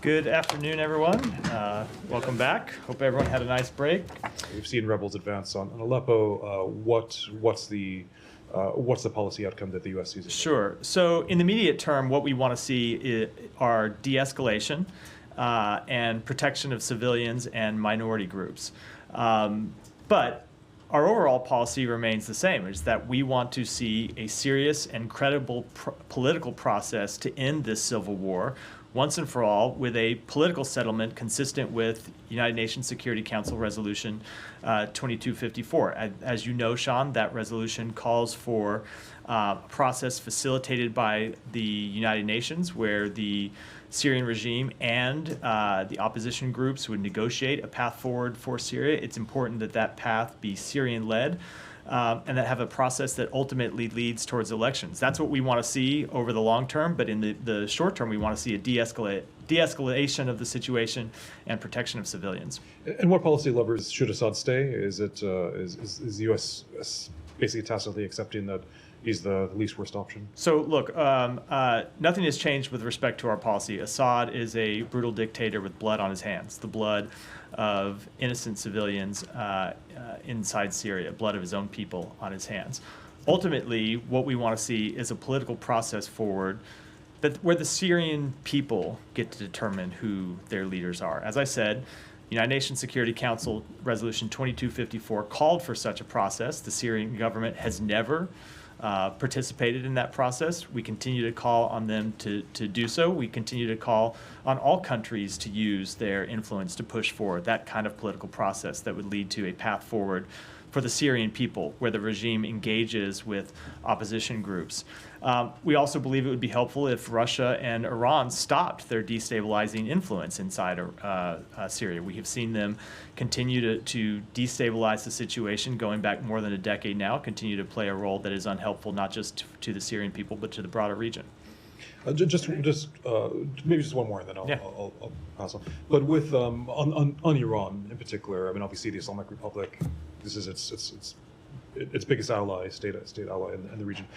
Good afternoon, everyone. Welcome back. Hope everyone had a nice break. We've seen rebels advance on Aleppo. What's the policy outcome that the U.S. sees? Sure. So in the immediate term, what we want to see are de-escalation and protection of civilians and minority groups. But our overall policy remains the same, is that we want to see a serious and credible political process to end this civil war once and for all, with a political settlement consistent with United Nations Security Council Resolution 2254. As you know, Sean, that resolution calls for a process facilitated by the United Nations where the Syrian regime and the opposition groups would negotiate a path forward for Syria. It's important that that path be Syrian-led. And that have a process that ultimately leads towards elections. That's what we want to see over the long term, but in the short term, we want to see a de-escalation of the situation and protection of civilians. And what policy levers should Assad stay? Is the U.S. basically tacitly accepting that he's the least worst option? So look, nothing has changed with respect to our policy. Assad is a brutal dictator with blood on his hands, the blood of innocent civilians inside Syria, blood of his own people on his hands. Ultimately, what we want to see is a political process forward where the Syrian people get to determine who their leaders are. As I said, United Nations Security Council Resolution 2254 called for such a process. The Syrian government has never participated in that process. We continue to call on them to do so. We continue to call on all countries to use their influence to push forward that kind of political process that would lead to a path forward for the Syrian people, where the regime engages with opposition groups. We also believe it would be helpful if Russia and Iran stopped their destabilizing influence inside Syria. We have seen them continue to destabilize the situation going back more than a decade now, continue to play a role that is unhelpful not just to the Syrian people, but to the broader region. Maybe just one more, and then I'll pass on. But with on Iran in particular, I mean, obviously the Islamic Republic, this is its biggest ally, state ally in the region.